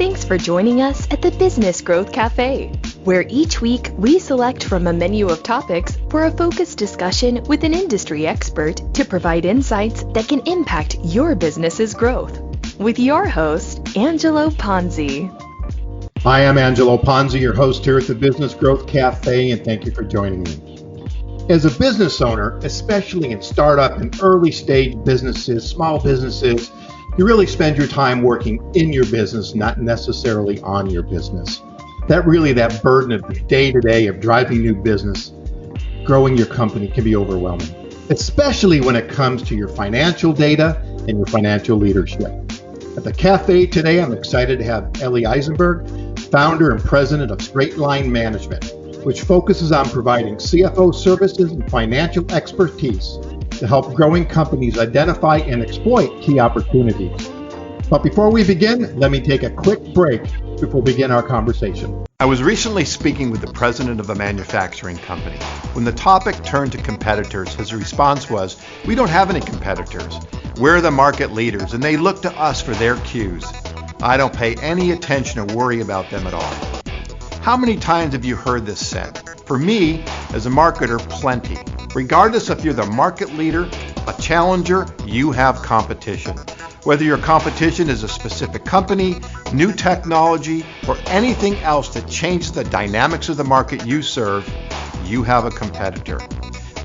Thanks for joining us at the Business Growth Café, where each week we select from a menu of topics for a focused discussion with an industry expert to provide insights that can impact your business's growth. With your host, Angelo Ponzi. Hi, I'm Angelo Ponzi, your host here at the Business Growth Café, and thank you for joining me. As a business owner, especially in startup and early stage businesses, small businesses, you really spend your time working in your business, not necessarily on your business. That burden of the day-to-day of driving new business, growing your company can be overwhelming, especially when it comes to your financial data and your financial leadership. At the cafe today, I'm excited to have Eli Eisenberg, founder and president of Straight Line Management, which focuses on providing CFO services and financial expertise to help growing companies identify and exploit key opportunities. But before we begin, let me take a quick break before we begin our conversation. I was recently speaking with the president of a manufacturing company. When the topic turned to competitors, his response was, "We don't have any competitors. We're the market leaders, and they look to us for their cues. I don't pay any attention or worry about them at all." How many times have you heard this said? For me, as a marketer, plenty. Regardless if you're the market leader, a challenger, you have competition. Whether your competition is a specific company, new technology, or anything else that changes the dynamics of the market you serve, you have a competitor.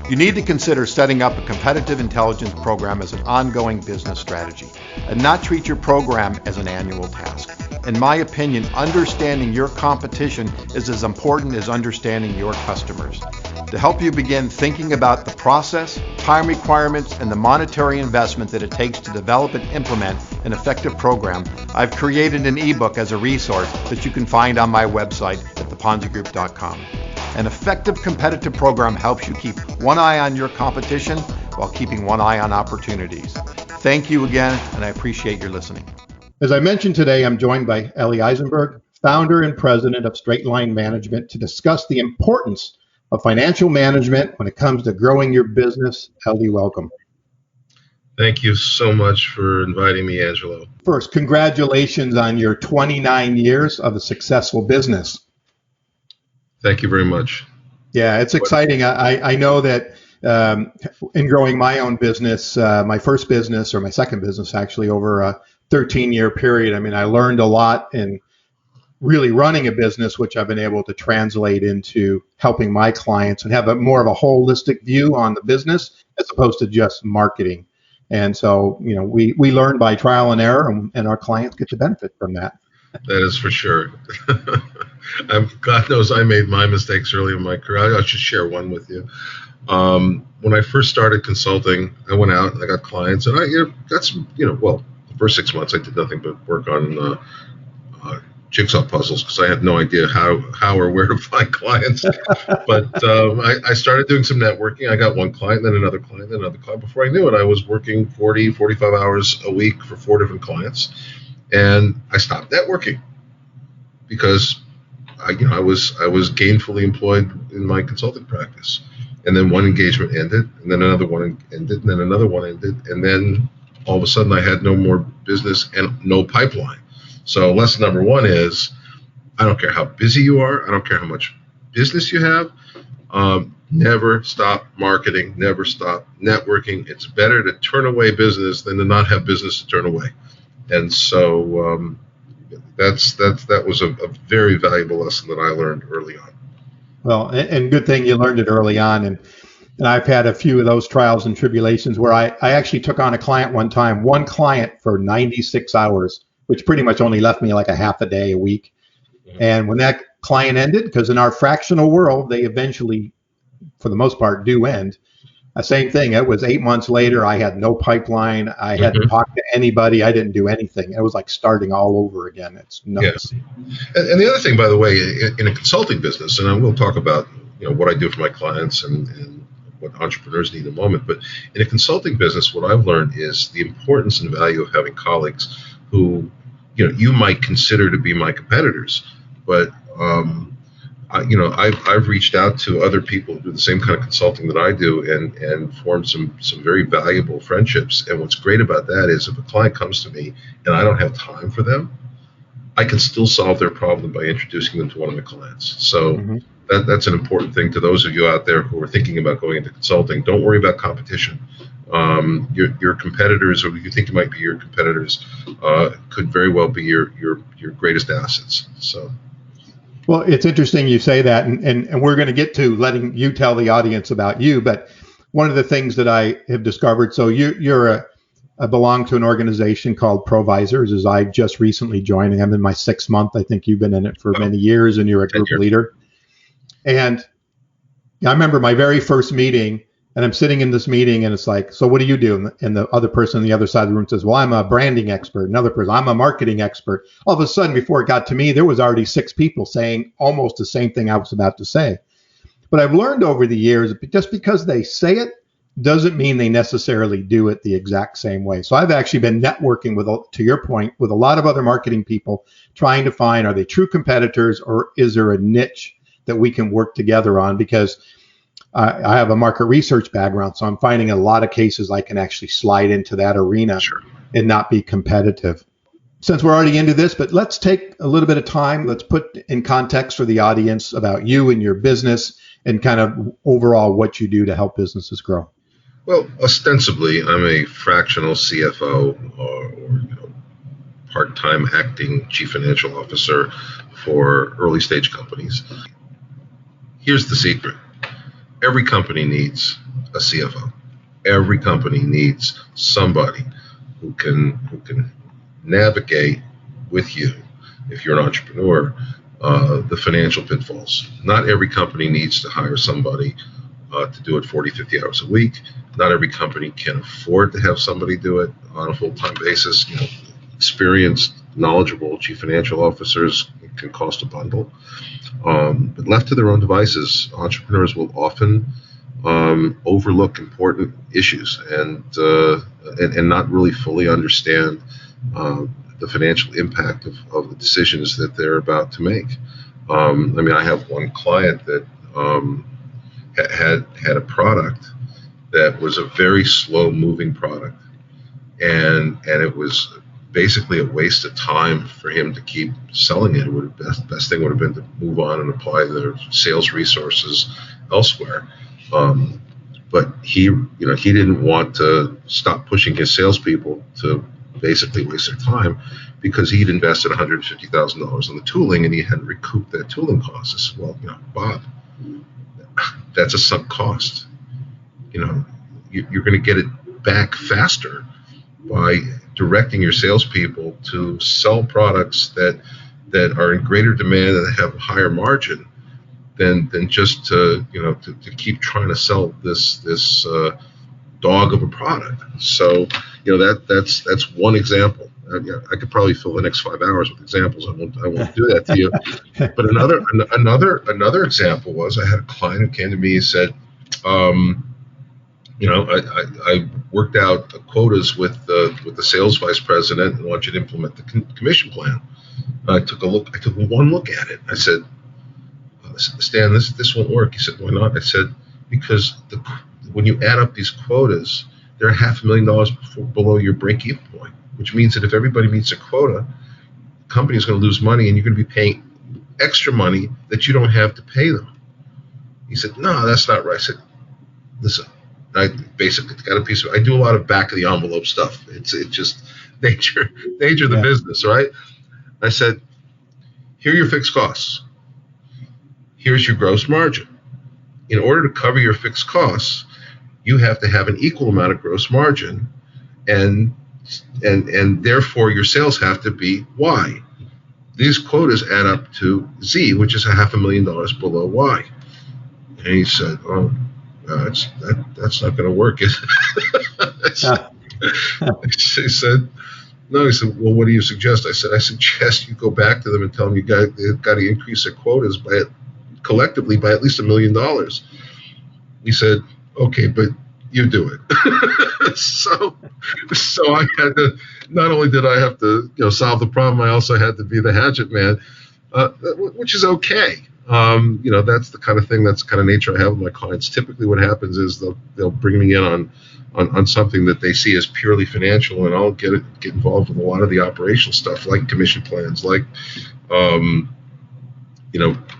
You need to consider setting up a competitive intelligence program as an ongoing business strategy and not treat your program as an annual task. In my opinion, understanding your competition is as important as understanding your customers. To help you begin thinking about the process, time requirements, and the monetary investment that it takes to develop and implement an effective program, I've created an ebook as a resource that you can find on my website at theponzigroup.com. An effective competitive program helps you keep one eye on your competition while keeping one eye on opportunities. Thank you again, and I appreciate your listening. As I mentioned today, I'm joined by Eli Eisenberg, founder and president of Straight Line Management, to discuss the importance of financial management when it comes to growing your business. Eli, welcome. Thank you so much for inviting me, Angelo. First, congratulations on your 29 years of a successful business. Thank you very much. Yeah, it's exciting. I know that in growing my own business, my first business, or my second business actually, over a 13-year period, I learned a lot in really running a business, which I've been able to translate into helping my clients and have more of a holistic view on the business as opposed to just marketing. And so, we learn by trial and error, and our clients get to benefit from that. That is for sure. God knows I made my mistakes early in my career. I should share one with you. When I first started consulting, I went out and I got clients, and the first 6 months I did nothing but work on jigsaw puzzles because I had no idea how or where to find clients. But I started doing some networking. I got one client, then another client, then another client. Before I knew it, I was working 40, 45 hours a week for 4 different clients. And I stopped networking because I was gainfully employed in my consulting practice. And then one engagement ended, and then another one ended, and then another one ended, and then all of a sudden I had no more business and no pipeline. So lesson number one is, I don't care how busy you are, I don't care how much business you have, never stop marketing, never stop networking. It's better to turn away business than to not have business to turn away. And so that was a very valuable lesson that I learned early on. Well, and good thing you learned it early on. And I've had a few of those trials and tribulations where I actually took on a client one client for 96 hours, which pretty much only left me like a half a day a week. Mm-hmm. And when that client ended, because in our fractional world, they eventually, for the most part, do end. Same thing. It was 8 months later. I had no pipeline. I hadn't talked to anybody. I didn't do anything. It was like starting all over again. It's nuts. Yeah. And the other thing, by the way, in a consulting business, and we'll talk about what I do for my clients and what entrepreneurs need in a moment. But in a consulting business, what I've learned is the importance and value of having colleagues who you might consider to be my competitors, but I've reached out to other people who do the same kind of consulting that I do and formed some very valuable friendships. And what's great about that is if a client comes to me and I don't have time for them, I can still solve their problem by introducing them to one of my clients. So that's an important thing to those of you out there who are thinking about going into consulting. Don't worry about competition. Your competitors, or you think you might be your competitors, could very well be your greatest assets. So. Well, it's interesting you say that, and we're going to get to letting you tell the audience about you. But one of the things that I have discovered, so I belong to an organization called Provisors, as I just recently joined. I'm in my 6th month. I think you've been in it for many years, and you're a group leader. And I remember my very first meeting, and I'm sitting in this meeting, and it's like, so what do you do? And the other person on the other side of the room says, well, I'm a branding expert. Another person, I'm a marketing expert. All of a sudden, before it got to me, there was already 6 people saying almost the same thing I was about to say. But I've learned over the years, just because they say it doesn't mean they necessarily do it the exact same way. So I've actually been networking with, to your point, with a lot of other marketing people, trying to find, are they true competitors, or is there a niche that we can work together on? Because I have a market research background, so I'm finding a lot of cases I can actually slide into that arena and not be competitive. Since we're already into this, but let's take a little bit of time. Let's put in context for the audience about you and your business and kind of overall what you do to help businesses grow. Well, ostensibly, I'm a fractional CFO or part-time acting chief financial officer for early stage companies. Here's the secret. Every company needs a CFO. Every company needs somebody who can navigate with you, if you're an entrepreneur, the financial pitfalls. Not every company needs to hire somebody to do it 40, 50 hours a week. Not every company can afford to have somebody do it on a full-time basis. Experienced, knowledgeable chief financial officers can cost a bundle. But left to their own devices, entrepreneurs will often overlook important issues and not really fully understand the financial impact of the decisions that they're about to make. I have one client that had a product that was a very slow moving product, and it was basically a waste of time for him to keep selling it. Best thing would have been to move on and apply their sales resources elsewhere. But he didn't want to stop pushing his salespeople to basically waste their time, because he'd invested $150,000 in the tooling and he hadn't recouped that tooling cost. I said, well, Bob, that's a sunk cost. You're going to get it back faster by directing your salespeople to sell products that are in greater demand and have a higher margin than just to keep trying to sell this dog of a product. So that's one example. I could probably fill the next 5 hours with examples. I won't do that to you. But another example was, I had a client who came to me and said, I worked out quotas with the sales vice president and want you to implement the commission plan. I took one look at it. I said, Stan, this won't work. He said, why not? I said, because when you add up these quotas, they're $500,000 below your break-even point, which means that if everybody meets a quota, the company is going to lose money and you're going to be paying extra money that you don't have to pay them. He said, no, that's not right. I said, listen, I basically got a piece of, I do a lot of back of the envelope stuff. It's just nature of the business, right? I said, here are your fixed costs. Here's your gross margin. In order to cover your fixed costs, you have to have an equal amount of gross margin, and therefore your sales have to be Y. These quotas add up to Z, which is $500,000 below Y. And he said, oh, that's not going to work, is it? He said, no. He said, well, what do you suggest? I suggest you go back to them and tell them they've got to increase their quotas collectively by at least $1 million. He said, okay, but you do it. So I had to, not only did I have to solve the problem, I also had to be the hatchet man, which is okay. That's the kind of thing, that's the kind of nature I have with my clients. Typically what happens is they'll bring me in on something that they see as purely financial, and I'll get involved with a lot of the operational stuff, like commission plans, like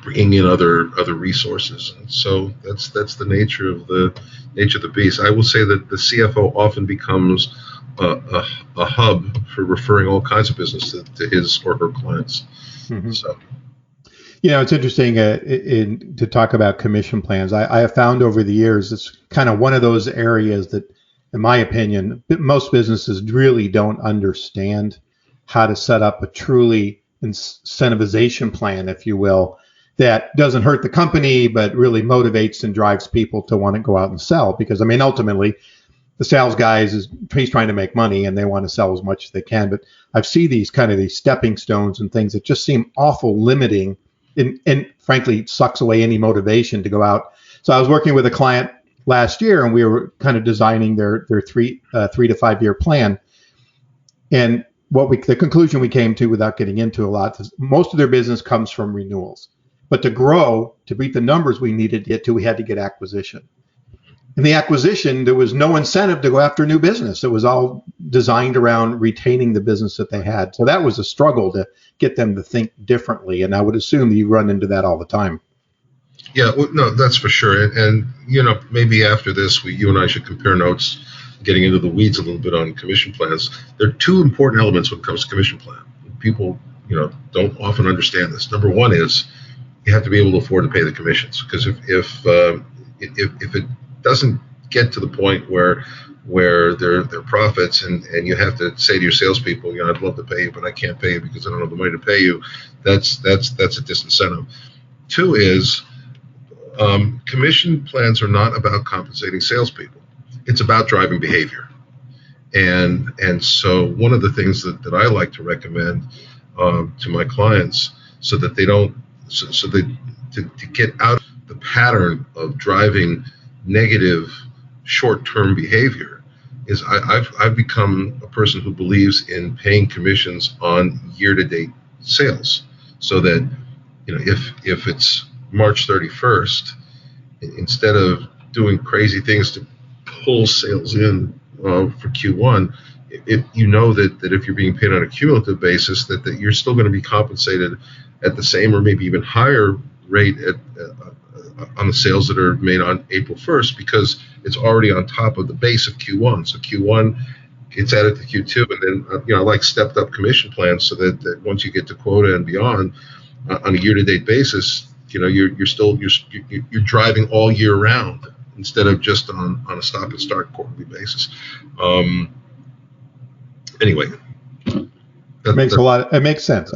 bringing in other resources. And so that's the nature of the beast. I will say that the CFO often becomes a hub for referring all kinds of business to his or her clients. Mm-hmm. So. It's interesting to talk about commission plans. I have found over the years it's kind of one of those areas that, in my opinion, most businesses really don't understand how to set up a truly incentivization plan, if you will, that doesn't hurt the company, but really motivates and drives people to want to go out and sell. Because, ultimately, the sales guys, he's trying to make money and they want to sell as much as they can. But I've seen these stepping stones and things that just seem awful limiting. And frankly, it sucks away any motivation to go out. So I was working with a client last year, and we were kind of designing their 3 to 5 year plan. And the conclusion we came to, without getting into a lot, is most of their business comes from renewals. But to grow, to beat the numbers we needed to get to, we had to get acquisition. In the acquisition, there was no incentive to go after new business. It was all designed around retaining the business that they had. So that was a struggle to get them to think differently. And I would assume you run into that all the time. Yeah, well, no, that's for sure. And maybe after this, you and I should compare notes, getting into the weeds a little bit on commission plans. There are 2 important elements when it comes to commission plan. People, don't often understand this. Number one is you have to be able to afford to pay the commissions, because if it doesn't get to the point where they're profits and you have to say to your salespeople, I'd love to pay you, but I can't pay you because I don't have the money to pay you, that's a disincentive. 2 is commission plans are not about compensating salespeople. It's about driving behavior. And so one of the things that I like to recommend to my clients, so that they don't, to get out of the pattern of driving negative short-term behavior, is I've become a person who believes in paying commissions on year-to-date sales, so that if it's March 31st, instead of doing crazy things to pull sales in for Q1, that if you're being paid on a cumulative basis, that you're still going to be compensated at the same or maybe even higher rate on the sales that are made on April 1st, because it's already on top of the base of Q1. So Q1 gets added to Q2, and then I like stepped up commission plans, so that once you get to quota and beyond on a year-to-date basis, you're driving all year round instead of just on a stop and start quarterly basis. Anyway, it makes sense.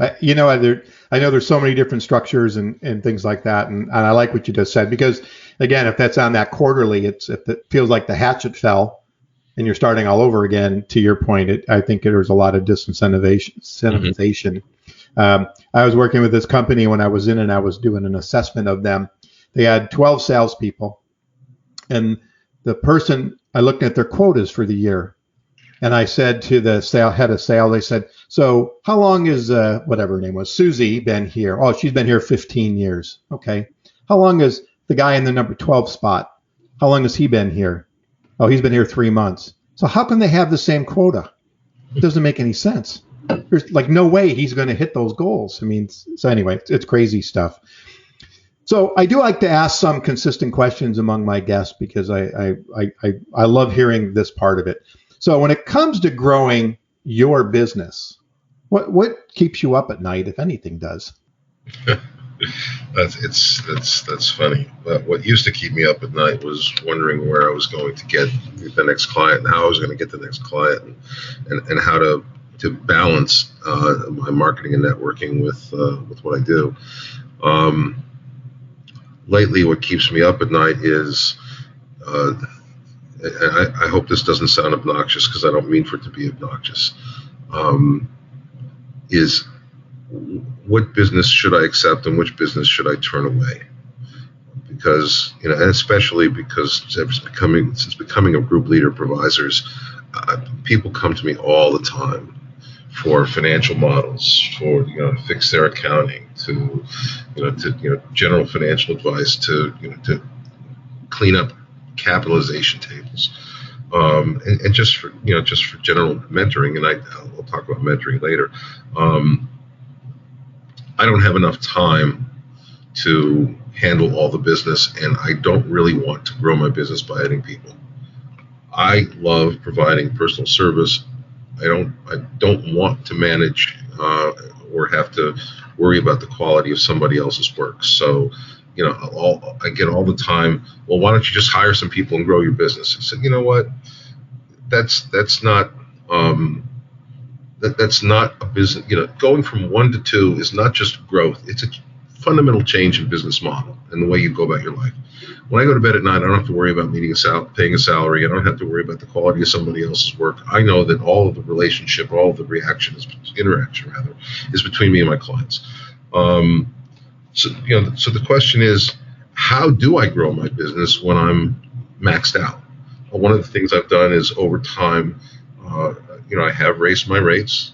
I know there's so many different structures and things like that, and I like what you just said, because again, if that's on that quarterly, if it feels like the hatchet fell and you're starting all over again. To your point, I think there's a lot of disincentivization. Mm-hmm. I was working with this company when I was in, and I was doing an assessment of them. They had 12 salespeople, and I looked at their quotas for the year. And I said to the head of sales, I said, so how long is whatever her name was, Susie, been here? Oh, she's been here 15 years. Okay. How long has the guy in the number 12 spot? How long has he been here? Oh, he's been here 3 months. So how can they have the same quota? It doesn't make any sense. There's no way he's going to hit those goals. So anyway, it's crazy stuff. So I do like to ask some consistent questions among my guests, because I love hearing this part of it. So when it comes to growing your business, what keeps you up at night, if anything does? That's funny. What used to keep me up at night was wondering where I was going to get the next client, and how I was going to get the next client, and how to balance my marketing and networking with what I do. Lately, what keeps me up at night is, and I hope this doesn't sound obnoxious, because I don't mean for it to be obnoxious, is what business should I accept and which business should I turn away? Because, and especially because since becoming a group leader of provisors, people come to me all the time for financial models, for to fix their accounting, to general financial advice, to clean up capitalization tables, and just for general mentoring. And I'll talk about mentoring later. I don't have enough time to handle all the business, and I don't really want to grow my business by adding people. I love providing personal service. I don't want to manage or have to worry about the quality of somebody else's work. So, I get all the time, well, why don't you just hire some people and grow your business? I said, you know what? That's not that's not a business. Going from 1 to 2 is not just growth. It's a fundamental change in business model and the way you go about your life. When I go to bed at night, I don't have to worry about paying a salary. I don't have to worry about the quality of somebody else's work. I know that all of the relationship, all of the interaction is between me and my clients. So the question is, how do I grow my business when I'm maxed out? One of the things I've done is over time, I have raised my rates,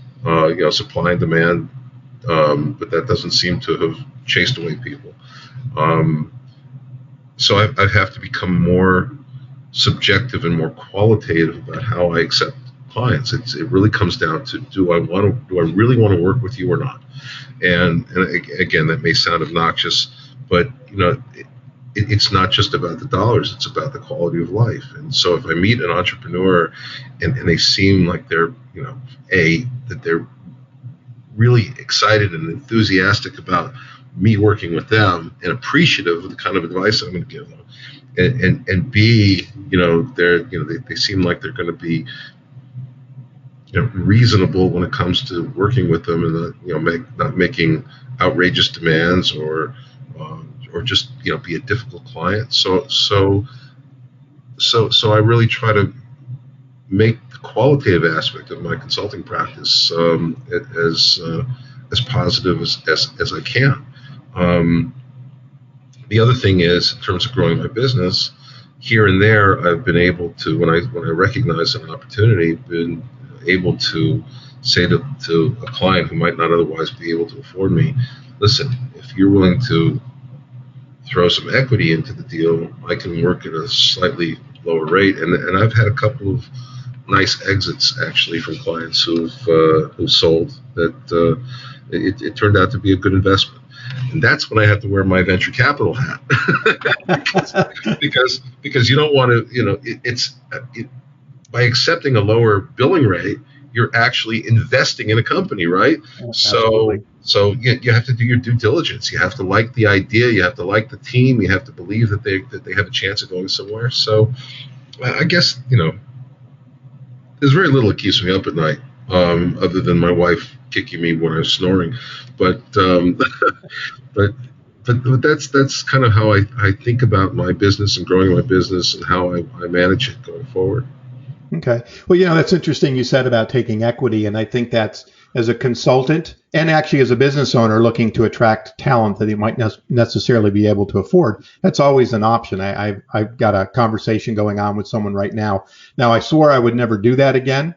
supply and demand, but that doesn't seem to have chased away people. So I have to become more subjective and more qualitative about how I accept clients. It really comes down to, do I really want to work with you or not? And again, that may sound obnoxious, but it's not just about the dollars, it's about the quality of life. And so if I meet an entrepreneur and they seem like they're, that they're really excited and enthusiastic about me working with them and appreciative of the kind of advice I'm going to give them, and B, they seem like they're going to be reasonable when it comes to working with them, and not making outrageous demands or just be a difficult client. So I really try to make the qualitative aspect of my consulting practice as positive as I can. The other thing is, in terms of growing my business, here and there, I've been able to, when I recognize an opportunity, been able to say to a client who might not otherwise be able to afford me, listen, if you're willing to throw some equity into the deal, I can work at a slightly lower rate. And I've had a couple of nice exits actually from clients who've sold that it turned out to be a good investment. And that's when I have to wear my venture capital hat because you don't want to, by accepting a lower billing rate, you're actually investing in a company, right? Absolutely. So you have to do your due diligence. You have to like the idea. You have to like the team. You have to believe that they have a chance of going somewhere. So I guess, there's very little that keeps me up at night, other than my wife kicking me when I was snoring. But that's kind of how I think about my business and growing my business and how I manage it going forward. Okay. Well, that's interesting you said about taking equity. And I think that's, as a consultant and actually as a business owner looking to attract talent that you might necessarily be able to afford, that's always an option. I've got a conversation going on with someone right now. Now, I swore I would never do that again.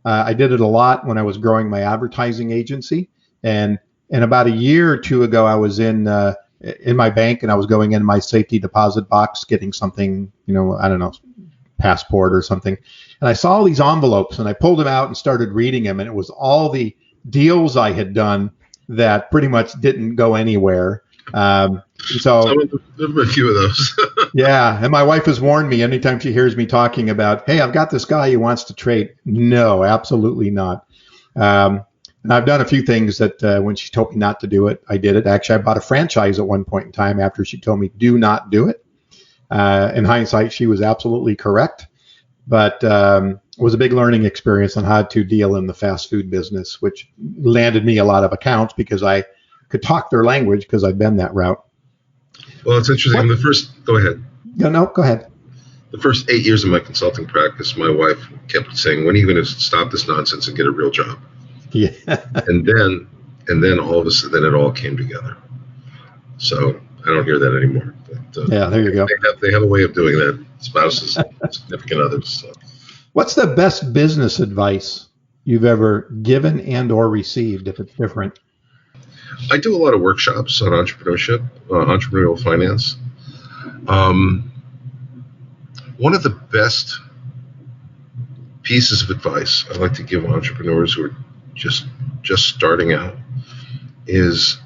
I did it a lot when I was growing my advertising agency. And about a year or two ago, I was in my bank and I was going in my safety deposit box, getting something, I don't know, passport or something. And I saw all these envelopes and I pulled them out and started reading them. And it was all the deals I had done that pretty much didn't go anywhere. So there were a few of those. Yeah. And my wife has warned me anytime she hears me talking about, hey, I've got this guy who wants to trade. No, absolutely not. And I've done a few things that when she told me not to do it, I did it. Actually, I bought a franchise at one point in time after she told me do not do it. In hindsight, she was absolutely correct. But it was a big learning experience on how to deal in the fast food business, which landed me a lot of accounts because I could talk their language because I'd been that route. Well, it's interesting. Go ahead. No, go ahead. The first 8 years of my consulting practice, my wife kept saying, when are you going to stop this nonsense and get a real job? Yeah. and then all of a sudden, it all came together. So I don't hear that anymore. But, yeah, there you go. They have a way of doing that, spouses, significant others. So. What's the best business advice you've ever given and or received, if it's different? I do a lot of workshops on entrepreneurship, entrepreneurial finance. One of the best pieces of advice I like to give entrepreneurs who are just starting out is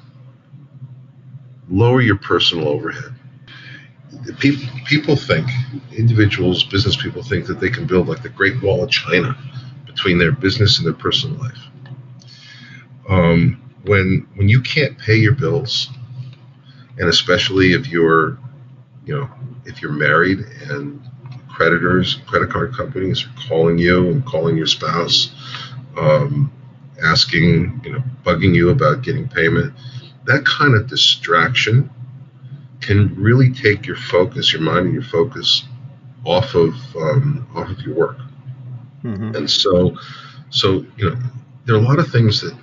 lower your personal overhead. People think, individuals, business people think that they can build like the Great Wall of China between their business and their personal life. When you can't pay your bills, and especially if you're married and credit card companies are calling you and calling your spouse, asking, bugging you about getting payment, that kind of distraction can really take your focus, your mind and your focus off of your work. Mm-hmm. And so there are a lot of things that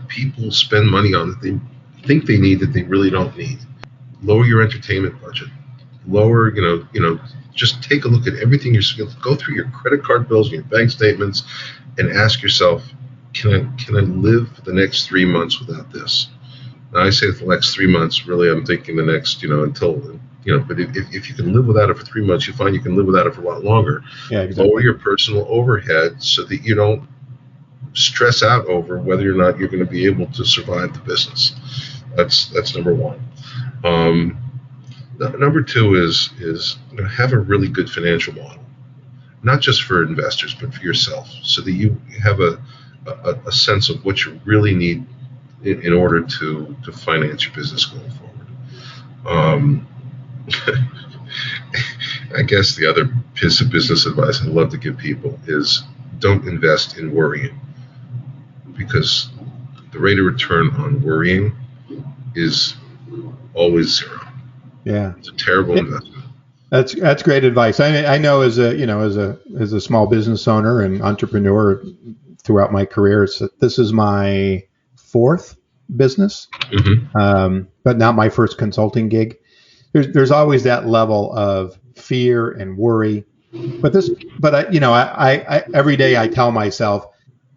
people spend money on that they think they need that they really don't need. Lower your entertainment budget. Lower, just take a look at everything go through your credit card bills and your bank statements and ask yourself, can I live for the next 3 months without this? Now I say the next 3 months, really I'm thinking the next, until, but if you can live without it for 3 months, you find you can live without it for a lot longer. Yeah, exactly. Lower your personal overhead so that you don't stress out over whether or not you're going to be able to survive the business. That's number one. Number two is have a really good financial model, not just for investors but for yourself, so that you have a sense of what you really need in order to finance your business going forward. I guess the other piece of business advice I love to give people is don't invest in worrying, because the rate of return on worrying is always zero. Yeah, it's a terrible investment. That's great advice. I know as a small business owner and entrepreneur throughout my career, this is my fourth business, mm-hmm. But not my first consulting gig. There's always that level of fear and worry, but I every day I tell myself,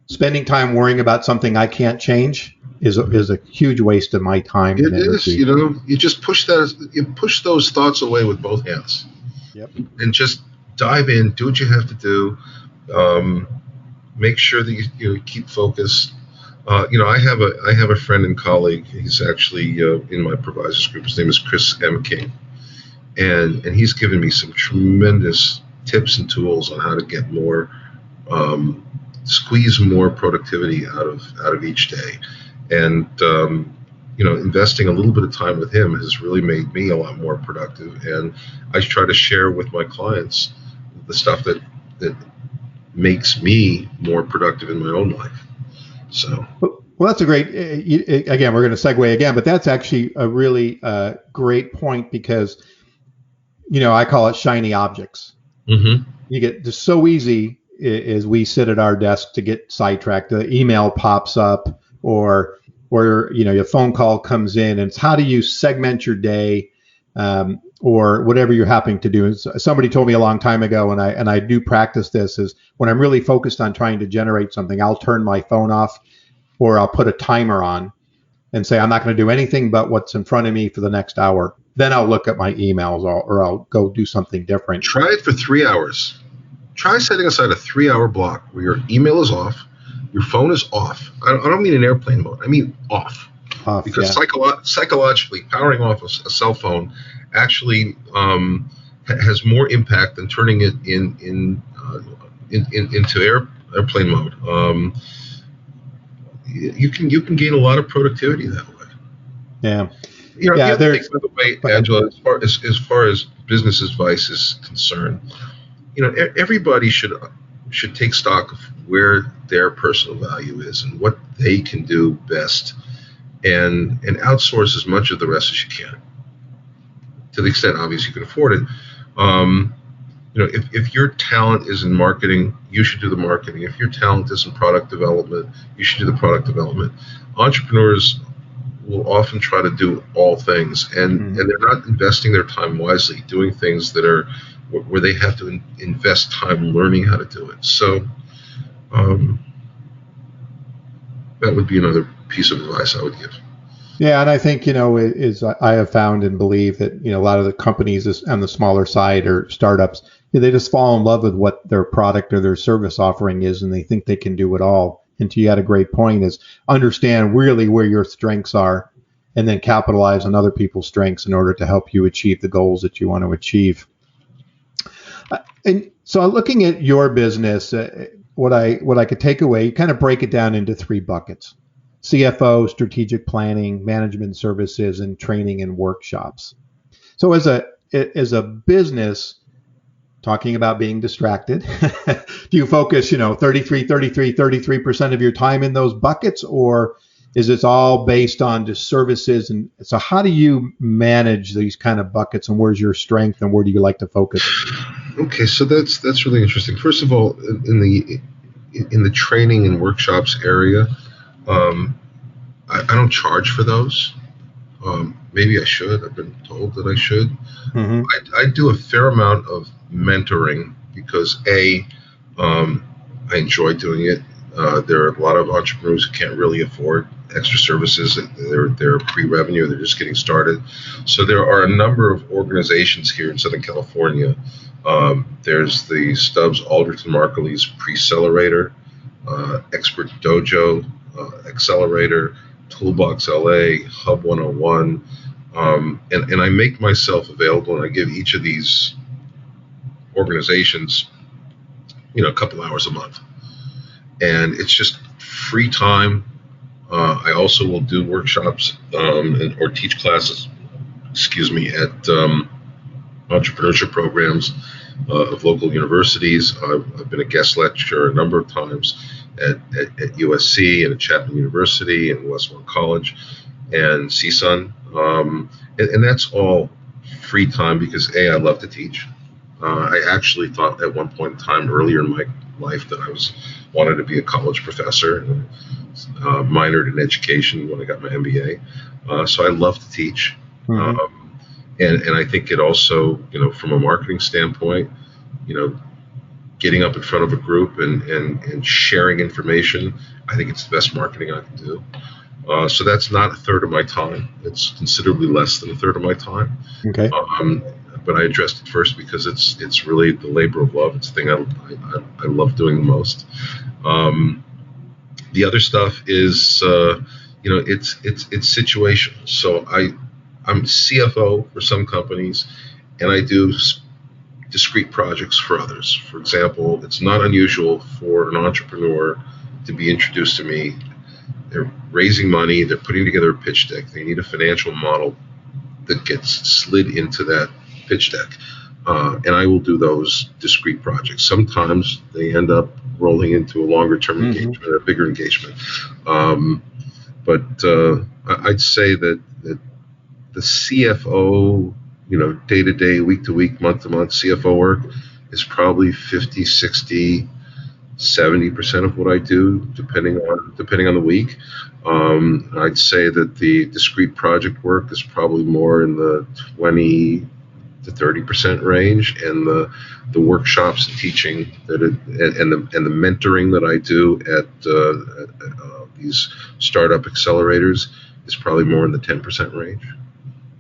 spending time worrying about something I can't change is a huge waste of my time. It is, you just push those thoughts away with both hands. Yep. And just dive in, do what you have to do. Make sure that you keep focused. I have a friend and colleague. He's actually in my provisors group. His name is Chris M. King, and he's given me some tremendous tips and tools on how to get more, squeeze more productivity out of each day. And investing a little bit of time with him has really made me a lot more productive. And I try to share with my clients the stuff that makes me more productive in my own life. So, well, that's a great. Again, we're going to segue again, but that's actually a really great point, because I call it shiny objects. Mm-hmm. You get just so easy as we sit at our desk to get sidetracked. The email pops up, or your phone call comes in, and it's how do you segment your day, or whatever you're happening to do. And somebody told me a long time ago, and I do practice this, is when I'm really focused on trying to generate something, I'll turn my phone off, or I'll put a timer on and say I'm not going to do anything but what's in front of me for the next hour. Then I'll look at my emails, or I'll go do something different. Try it for 3 hours. Try setting aside a 3-hour block where your email is off, your phone is off. I don't mean in airplane mode. I mean off. Because psychologically, powering off a cell phone actually has more impact than turning it into airplane mode. You can gain a lot of productivity that way. Yeah. The other thing, by the way, Angela, as far as business advice is concerned, everybody should take stock of where their personal value is and what they can do best, and outsource as much of the rest as you can, to the extent obviously you can afford it. If your talent is in marketing, you should do the marketing. If your talent is in product development, you should do the product development. Entrepreneurs will often try to do all things, and they're not investing their time wisely, doing things that are where they have to invest time learning how to do it. So Um, that would be another piece of advice I would give. Yeah, and I think, I have found and believe that, a lot of the companies on the smaller side or startups, they just fall in love with what their product or their service offering is, and they think they can do it all. And you had a great point, is understand really where your strengths are and then capitalize on other people's strengths in order to help you achieve the goals that you want to achieve. And so looking at your business, what I could take away, you kind of break it down into three buckets: CFO, strategic planning, management services, and training and workshops. So as a business, talking about being distracted, do you focus, 33% of your time in those buckets, or is this all based on just services? And so how do you manage these kind of buckets, and where's your strength and where do you like to focus? Okay, so that's really interesting. First of all, in the training and workshops area, I don't charge for those. Maybe I should. I've been told that I should. Mm-hmm. I do a fair amount of mentoring because I enjoy doing it. There are a lot of entrepreneurs who can't really afford extra services. They're pre-revenue. They're just getting started. So there are a number of organizations here in Southern California. There's the Stubbs Alderton Markleys Pre-Accelerator, Expert Dojo Accelerator, Toolbox LA, Hub 101, and I make myself available, and I give each of these organizations, a couple hours a month, and it's just free time. I also will do workshops or teach classes, at entrepreneurship programs of local universities. I've been a guest lecturer a number of times at USC and at Chapman University and Westmont College and CSUN. And that's all free time because I love to teach. I actually thought at one point in time earlier in my life that I wanted to be a college professor, and minored in education when I got my MBA. So I love to teach. Mm-hmm. And I think it also, from a marketing standpoint, getting up in front of a group and sharing information, I think it's the best marketing I can do. So that's not a third of my time. It's considerably less than a third of my time. Okay. But I addressed it first because it's really the labor of love. It's the thing I love doing the most. The other stuff is, it's situational. So I'm CFO for some companies, and I do discrete projects for others. For example, it's not unusual for an entrepreneur to be introduced to me. They're raising money, they're putting together a pitch deck, they need a financial model that gets slid into that pitch deck. And I will do those discrete projects. Sometimes they end up rolling into a longer term mm-hmm. engagement, a bigger engagement. But I'd say that the CFO, day to day, week to week, month to month CFO work is probably 50, 60, 70% of what I do, depending on the week. I'd say that the discrete project work is probably more in the 20 to 30% range, and the workshops and teaching and the mentoring that I do at these startup accelerators is probably more in the 10% range.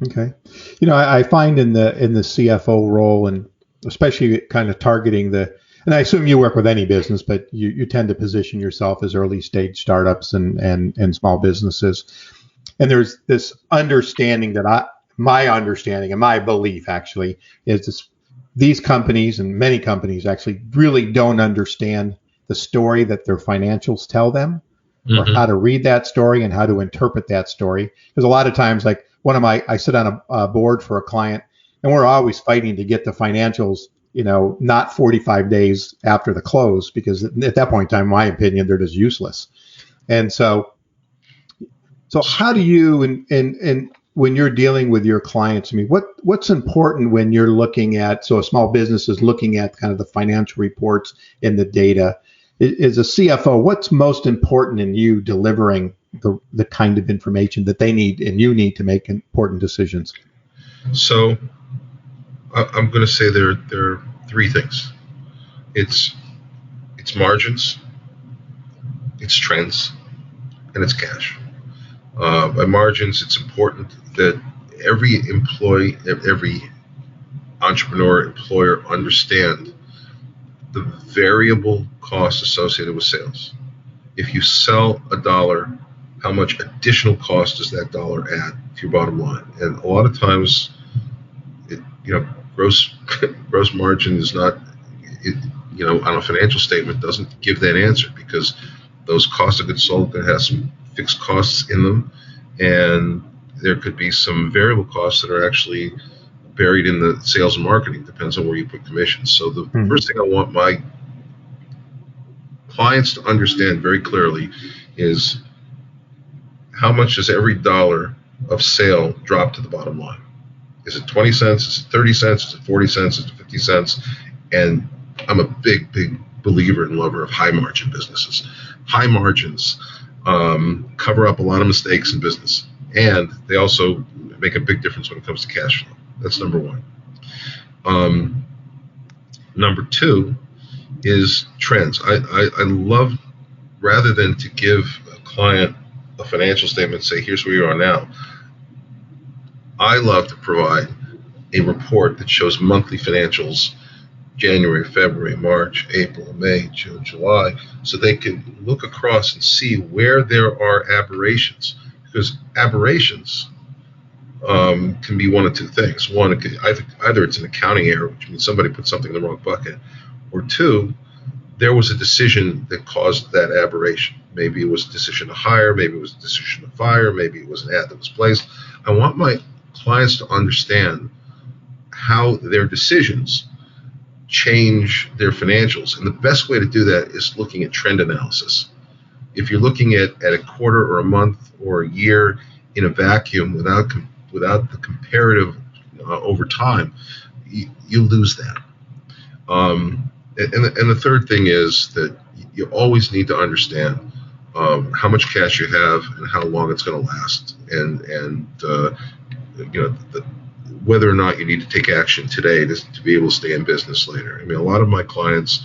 Okay. I find in the CFO role, and especially kind of targeting and I assume you work with any business, but you tend to position yourself as early stage startups and small businesses. And there's this understanding that my understanding and my belief actually is these companies and many companies actually really don't understand the story that their financials tell them, mm-hmm. or how to read that story and how to interpret that story. Because a lot of times, like I sit on a board for a client, and we're always fighting to get the financials, not 45 days after the close, because at that point in time, in my opinion, they're just useless. And so how do you, and when you're dealing with your clients, what's important when you're looking at, so a small business is looking at kind of the financial reports and the data, as a CFO, what's most important in you delivering the kind of information that they need and you need to make important decisions? So I'm going to say there are three things. It's margins, it's trends, and it's cash. By margins, it's important that every employee, every entrepreneur, employer understand the variable costs associated with sales. If you sell $1, how much additional cost does that dollar add to your bottom line? And a lot of times, gross margin is not, on a financial statement doesn't give that answer, because those cost of goods sold could have some fixed costs in them, and there could be some variable costs that are actually buried in the sales and marketing. Depends on where you put commissions. So the first thing I want my clients to understand very clearly is, how much does every dollar of sale drop to the bottom line? Is it 20 cents? Is it 30 cents? Is it 40 cents? Is it 50 cents? And I'm a big believer and lover of high margin businesses. High margins cover up a lot of mistakes in business, and they also make a big difference when it comes to cash flow. That's number one. Number two is trends. I love, rather than to give a client a financial statement and say, here's where you are now, I love to provide a report that shows monthly financials, January, February, March, April, May, June, July, so they can look across and see where there are aberrations. Because aberrations can be one of two things. One, it could, either it's an accounting error, which means somebody put something in the wrong bucket, or two, there was a decision that caused that aberration. Maybe it was a decision to hire, maybe it was a decision to fire, maybe it was an ad that was placed. I want my clients to understand how their decisions change their financials. And the best way to do that is looking at trend analysis. If you're looking at a quarter or a month or a year in a vacuum without the comparative over time, you lose that. And the third thing is that you always need to understand how much cash you have and how long it's going to last, and whether or not you need to take action today to be able to stay in business later. I mean, a lot of my clients,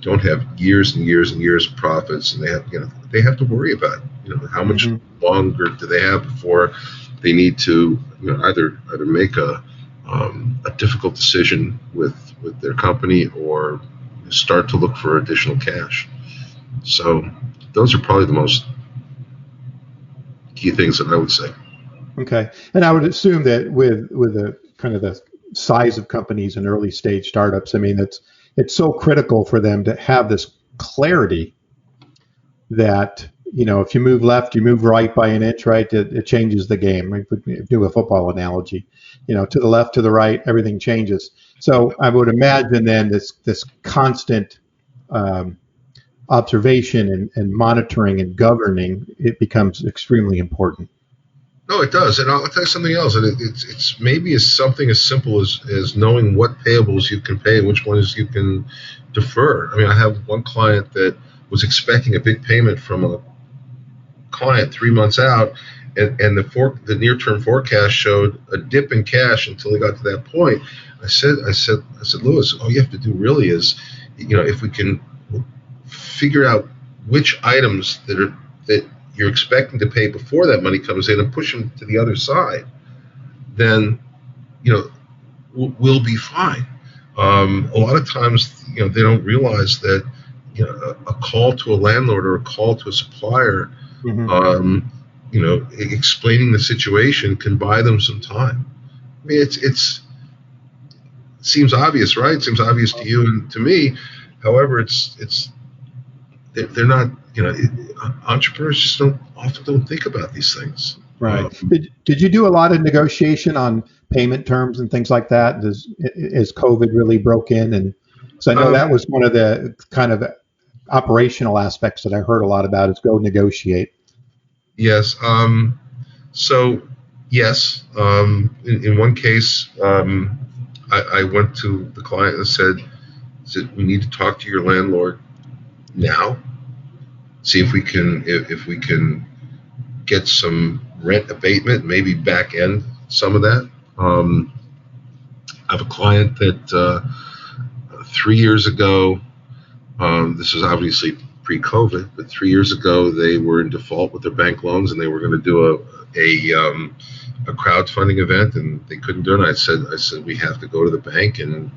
don't have years and years and years of profits, and they have to worry about how much longer do they have before they need to either make a difficult decision with their company or start to look for additional cash. So those are probably the most key things that I would say. Okay. And I would assume that with the kind of the size of companies and early stage startups, I mean, it's so critical for them to have this clarity that, if you move left, you move right by an inch, right? It changes the game. Right? Do a football analogy, to the left, to the right, everything changes. So I would imagine then this constant observation and monitoring and governing, it becomes extremely important. No, it does. And I'll tell you something else. And it's maybe something as simple as knowing what payables you can pay and which ones you can defer. I mean, I have one client that was expecting a big payment from a client 3 months out, and the near-term forecast showed a dip in cash until he got to that point. I said, Lewis, all you have to do really is, if we can figure out which items that you're expecting to pay before that money comes in and push them to the other side, then we'll be fine. A lot of times, they don't realize that a call to a landlord or a call to a supplier, explaining the situation can buy them some time. I mean, it seems obvious, right? It seems obvious to you and to me. However, they're not. Entrepreneurs just often don't think about these things. Right. Did you do a lot of negotiation on payment terms and things like that? As COVID really broke in, and so I know that was one of the kind of operational aspects that I heard a lot about is go negotiate. Yes. So yes. In one case, I went to the client and said, we need to talk to your landlord now. See if we can get some rent abatement, maybe back end some of that. I have a client that 3 years ago, this was obviously pre-COVID, but 3 years ago they were in default with their bank loans, and they were going to do a crowdfunding event, and they couldn't do it. I said we have to go to the bank and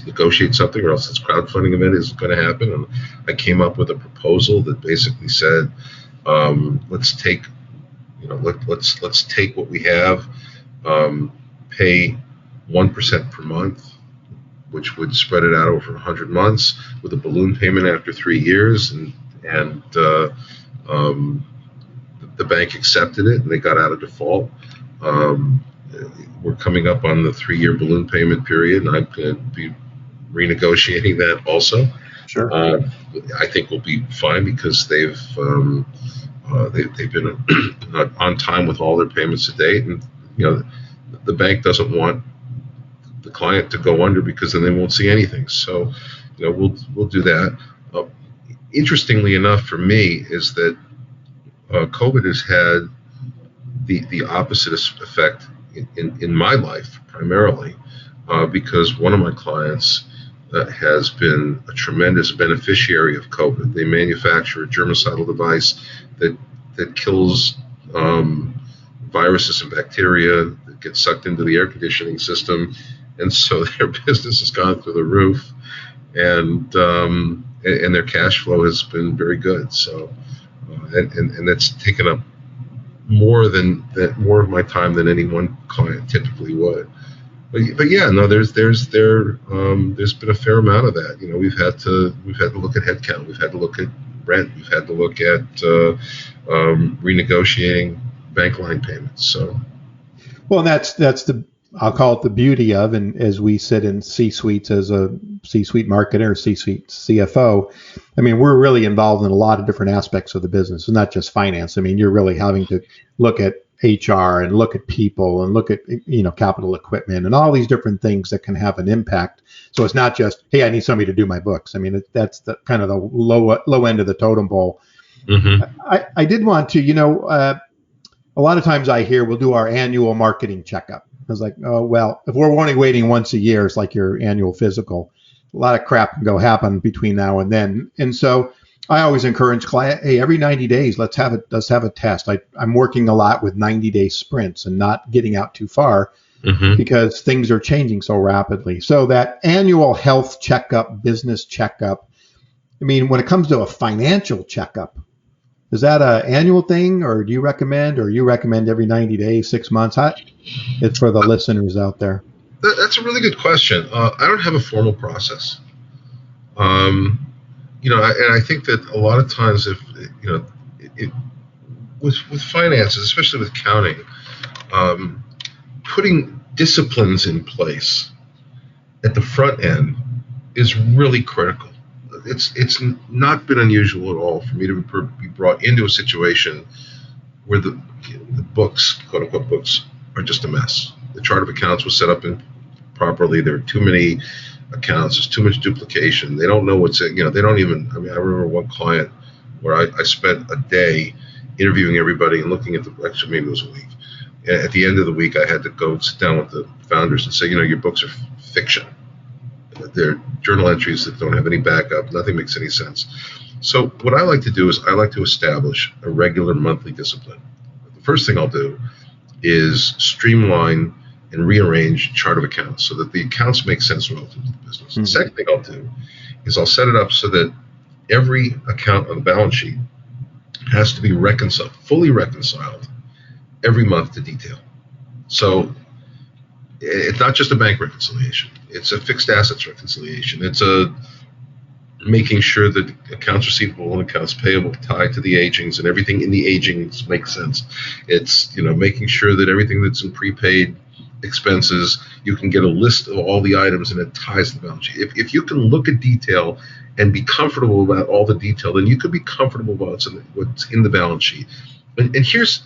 negotiate something, or else this crowdfunding event isn't going to happen. And I came up with a proposal that basically said, let's take what we have, pay 1% per month, which would spread it out over 100 months with a balloon payment after 3 years, and the bank accepted it, and they got out of default. We're coming up on the 3-year balloon payment period, and I'm going to be renegotiating that also. Sure. I think we'll be fine because they've been on time with all their payments to date, and the bank doesn't want the client to go under because then they won't see anything. So, we'll do that. Interestingly enough, for me, is that COVID has had the opposite effect in my life, primarily because one of my clients has been a tremendous beneficiary of COVID. They manufacture a germicidal device that kills viruses and bacteria that get sucked into the air conditioning system, and so their business has gone through the roof, and their cash flow has been very good. So, and that's taken up more of my time than any one client typically would. But yeah, no, there's been a fair amount of that. We've had to look at headcount, we've had to look at rent, we've had to look at renegotiating bank line payments. So, well, that's the, I'll call it the beauty of, and as we sit in C-suites as a C-suite marketer or C-suite CFO, I mean, we're really involved in a lot of different aspects of the business, and not just finance. I mean, you're really having to look at HR and look at people and look at, capital equipment and all these different things that can have an impact. So it's not just, hey, I need somebody to do my books. I mean, that's the kind of the low end of the totem pole. Mm-hmm. I did want to, a lot of times I hear we'll do our annual marketing checkup. I was like, oh, well, if we're only waiting once a year, it's like your annual physical. A lot of crap can happen between now and then. And so I always encourage clients, hey, every 90 days, let's have a test. I'm working a lot with 90-day sprints and not getting out too far because things are changing so rapidly. So that annual health checkup, business checkup, I mean, when it comes to a financial checkup, is that an annual thing, or do you recommend every 90 days, 6 months? It's for the listeners out there. That's a really good question. I don't have a formal process. And I think that a lot of times, with finances, especially with accounting, putting disciplines in place at the front end is really critical. It's not been unusual at all for me to be brought into a situation where the books, quote unquote books, are just a mess. The chart of accounts was set up improperly. There are too many accounts. There's too much duplication. They don't know what's in. They don't even. I mean, I remember one client where I spent a day interviewing everybody and looking at actually maybe it was a week. And at the end of the week, I had to go sit down with the founders and say, your books are fiction. They're journal entries that don't have any backup. Nothing makes any sense. So what I like to do is I like to establish a regular monthly discipline. The first thing I'll do is streamline and rearrange chart of accounts so that the accounts make sense relative to the business. Mm-hmm. The second thing I'll do is I'll set it up so that every account on the balance sheet has to be fully reconciled every month to detail. So it's not just a bank reconciliation. It's a fixed assets reconciliation. It's a making sure that accounts receivable and accounts payable tie to the agings and everything in the agings makes sense. It's, making sure that everything that's in prepaid expenses, you can get a list of all the items and it ties to the balance sheet. If you can look at detail and be comfortable about all the detail, then you could be comfortable about what's in the balance sheet. And here's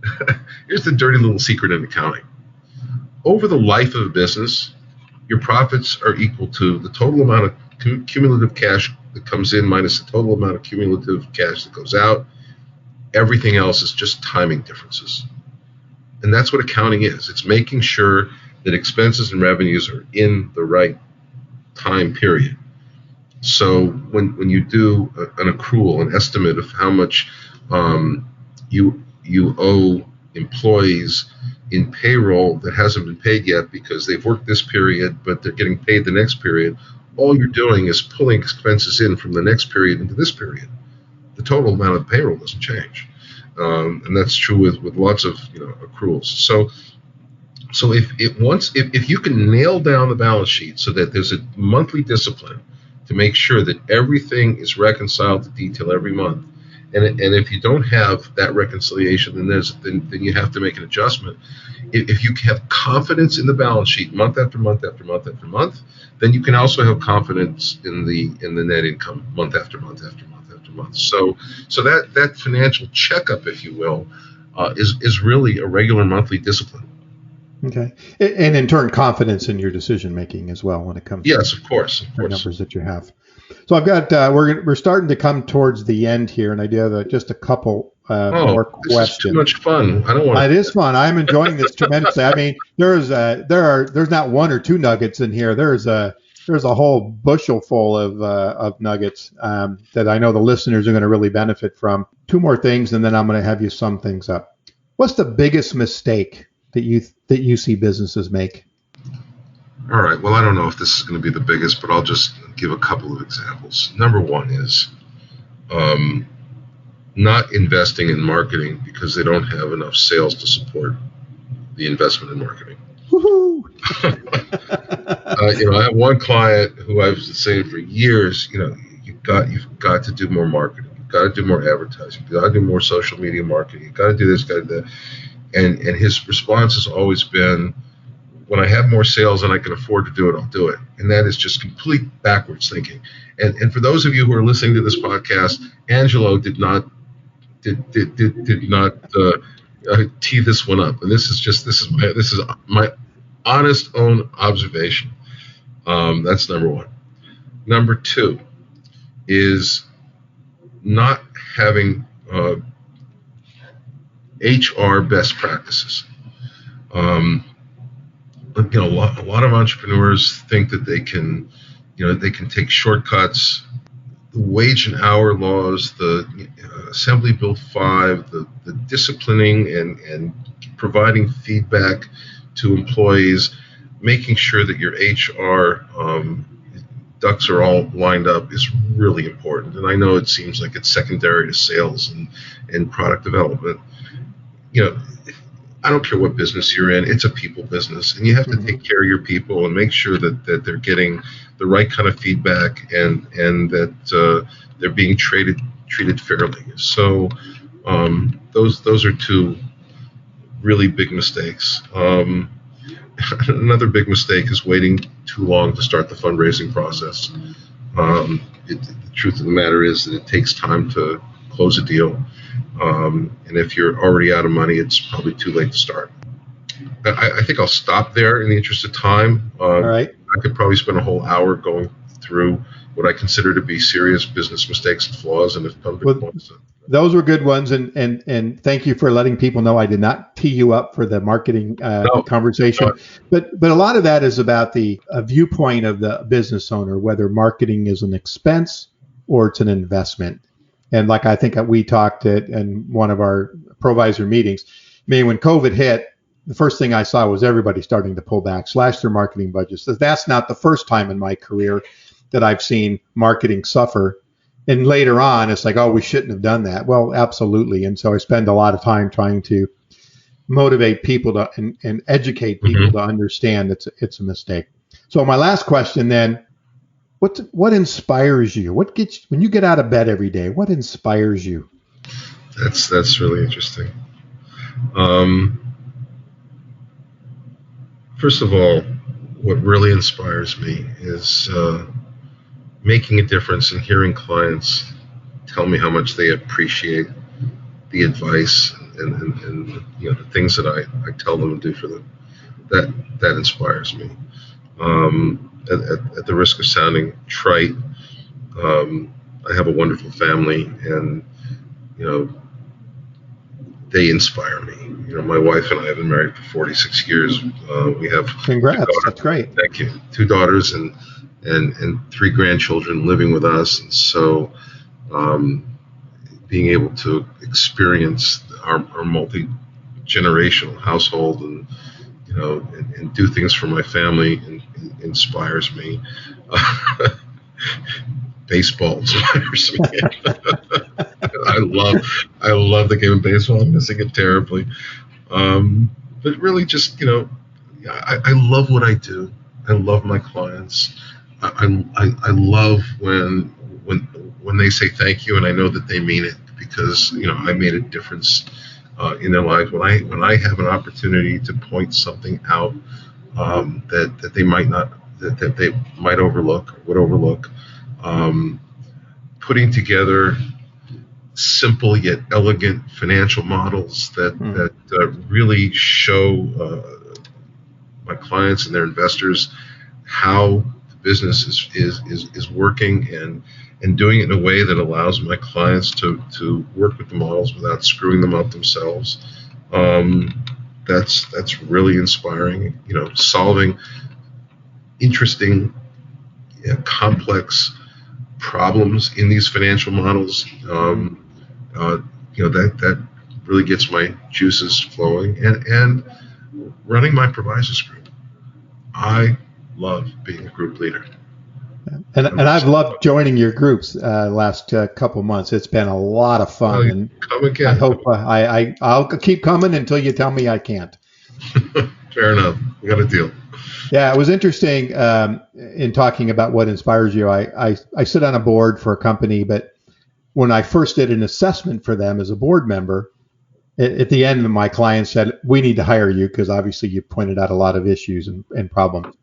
the dirty little secret in accounting. Over the life of a business, your profits are equal to the total amount of cumulative cash that comes in minus the total amount of cumulative cash that goes out. Everything else is just timing differences. And that's what accounting is. It's making sure that expenses and revenues are in the right time period. So when you do an accrual, an estimate of how much you owe employees in payroll that hasn't been paid yet because they've worked this period, but they're getting paid the next period, all you're doing is pulling expenses in from the next period into this period. The total amount of payroll doesn't change, and that's true with lots of accruals. So if you can nail down the balance sheet so that there's a monthly discipline to make sure that everything is reconciled to detail every month, and if you don't have that reconciliation, then you have to make an adjustment. If you have confidence in the balance sheet month after month after month after month, then you can also have confidence in the net income month after month after month after month. So that financial checkup, if you will, is really a regular monthly discipline. Okay, and in turn, confidence in your decision making as well when it comes. Yes, to of course. the numbers that you have. So I've got we're starting to come towards the end here, and I do have just a couple more questions. This is too much fun. I don't want. It is fun. I'm enjoying this tremendously. I mean, there's not one or two nuggets in here. There's a whole bushel full of nuggets that I know the listeners are going to really benefit from. Two more things, and then I'm going to have you sum things up. What's the biggest mistake that you see businesses make? All right. Well, I don't know if this is going to be the biggest, but I'll just give a couple of examples. Number one is not investing in marketing because they don't have enough sales to support the investment in marketing. Woohoo! I have one client who I've been saying for years, you've got to do more marketing. You've got to do more advertising. You've got to do more social media marketing. You've got to do this, got to do that. And his response has always been, when I have more sales and I can afford to do it, I'll do it. And that is just complete backwards thinking. And for those of you who are listening to this podcast, Angelo did not tee this one up. And this is my honest own observation. That's number one. Number two is not having HR best practices. A lot of entrepreneurs think that they can take shortcuts. The wage and hour laws, the Assembly Bill 5, the disciplining and providing feedback to employees, making sure that your HR ducks are all lined up is really important. And I know it seems like it's secondary to sales and product development. I don't care what business you're in, it's a people business, and you have to take care of your people and make sure that they're getting the right kind of feedback and that they're being treated fairly. So those are two really big mistakes. Another big mistake is waiting too long to start the fundraising process. The truth of the matter is that it takes time to close a deal. And if you're already out of money, it's probably too late to start. I think I'll stop there in the interest of time. All right. I could probably spend a whole hour going through what I consider to be serious business mistakes and flaws. And if public wants to. Those were good ones. And thank you for letting people know I did not tee you up for the marketing conversation. But a lot of that is about the viewpoint of the business owner, whether marketing is an expense or it's an investment. And like I think we talked at in one of our provisor meetings, when COVID hit, the first thing I saw was everybody starting to pull back, slash their marketing budgets. That's not the first time in my career that I've seen marketing suffer. And later on, it's like, oh, we shouldn't have done that. Well, absolutely. And so I spend a lot of time trying to motivate people to and educate people to understand it's a mistake. So my last question then. What inspires you? What gets when you get out of bed every day? What inspires you? That's really interesting. First of all, what really inspires me is making a difference and hearing clients tell me how much they appreciate the advice and the things that I tell them to do for them. That inspires me. At the risk of sounding trite, I have a wonderful family, and they inspire me. My wife and I have been married for 46 years. We have congrats. That's great. Thank you. 2 daughters, and and 3 grandchildren living with us. And so being able to experience our multi-generational household and, and do things for my family inspires me. Baseball inspires me. I love the game of baseball. I'm missing it terribly. But really just, I love what I do. I love my clients. I love when they say thank you, and I know that they mean it, because I made a difference in their lives. When I have an opportunity to point something out that they might not, that they might overlook or would overlook, putting together simple yet elegant financial models that really show my clients and their investors how the business is working, and doing it in a way that allows my clients to work with the models without screwing them up themselves. That's really inspiring. Solving interesting, complex problems in these financial models. That really gets my juices flowing. And running my providers group, I love being a group leader. And I've loved joining your groups last couple months. It's been a lot of fun. And come again. I hope I'll keep coming until you tell me I can't. Fair enough. We got a deal. Yeah, it was interesting in talking about what inspires you. I sit on a board for a company, but when I first did an assessment for them as a board member, at the end, my client said, "We need to hire you because obviously you pointed out a lot of issues and problems."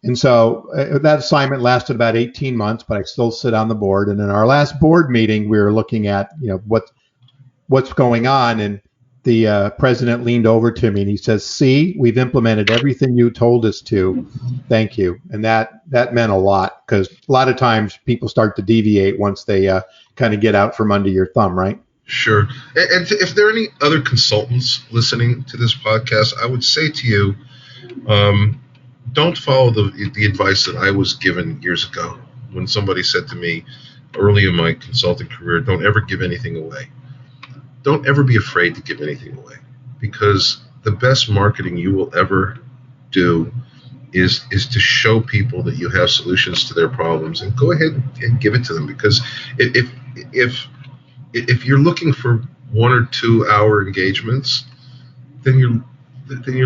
And so that assignment lasted about 18 months, but I still sit on the board. And in our last board meeting, we were looking at what's going on, and the president leaned over to me and he says, "See, we've implemented everything you told us to. Thank you." And that meant a lot, because a lot of times people start to deviate once they kind of get out from under your thumb, right? Sure. And if there are any other consultants listening to this podcast, I would say to you, don't follow the advice that I was given years ago when somebody said to me early in my consulting career, don't ever give anything away. Don't ever be afraid to give anything away, because the best marketing you will ever do is to show people that you have solutions to their problems, and go ahead and give it to them. Because if you're looking for 1 or 2 hour engagements, then you're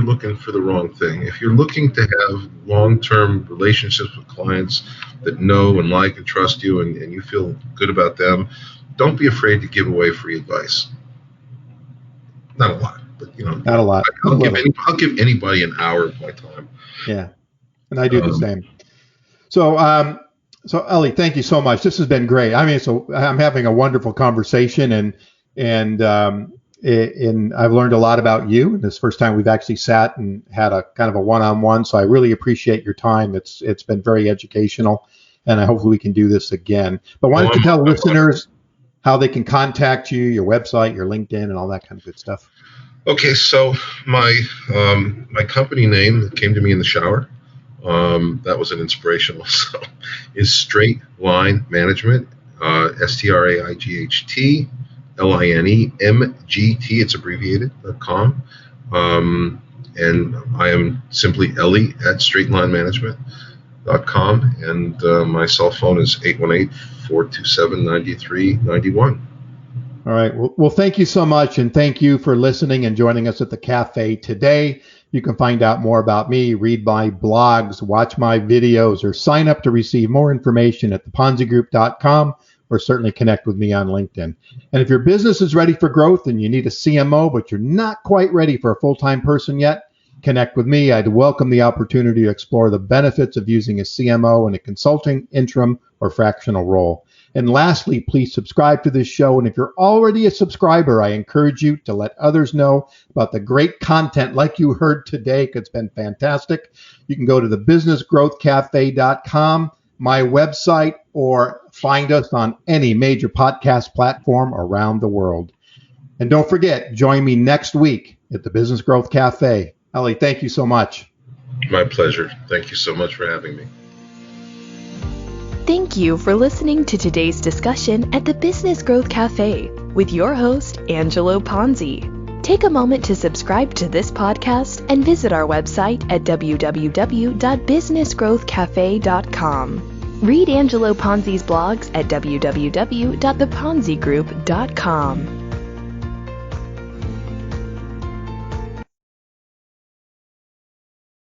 looking for the wrong thing. If you're looking to have long-term relationships with clients that know and like and trust you, and you feel good about them, don't be afraid to give away free advice. Not a lot, but not a lot. I'll give anybody an hour of my time. Yeah, and I do the same. So Eli, thank you so much. This has been great. I mean, so I'm having a wonderful conversation, and I've learned a lot about you. And this first time we've actually sat and had a kind of a one-on-one. So I really appreciate your time. It's been very educational, and I hopefully we can do this again. But why don't you tell listeners how they can contact you, your website, your LinkedIn, and all that kind of good stuff? Okay, so my company name that came to me in the shower, that was an inspirational, so, is Straight Line Management, STRAIGHT LINEMGT, it's abbreviated, .com. And I am simply Eli at straightlinemanagement.com, and my cell phone is 818-427-9391. All right. Well, thank you so much, and thank you for listening and joining us at the cafe today. You can find out more about me, read my blogs, watch my videos, or sign up to receive more information at theponzigroup.com, or certainly connect with me on LinkedIn. And if your business is ready for growth and you need a CMO, but you're not quite ready for a full-time person yet, connect with me. I'd welcome the opportunity to explore the benefits of using a CMO in a consulting, interim, or fractional role. And lastly, please subscribe to this show. And if you're already a subscriber, I encourage you to let others know about the great content like you heard today, because it's been fantastic. You can go to thebusinessgrowthcafe.com, my website, or find us on any major podcast platform around the world. And don't forget, join me next week at the Business Growth Cafe. Eli, thank you so much. My pleasure. Thank you so much for having me. Thank you for listening to today's discussion at the Business Growth Café with your host, Angelo Ponzi. Take a moment to subscribe to this podcast and visit our website at www.businessgrowthcafe.com. Read Angelo Ponzi's blogs at www.theponzigroup.com.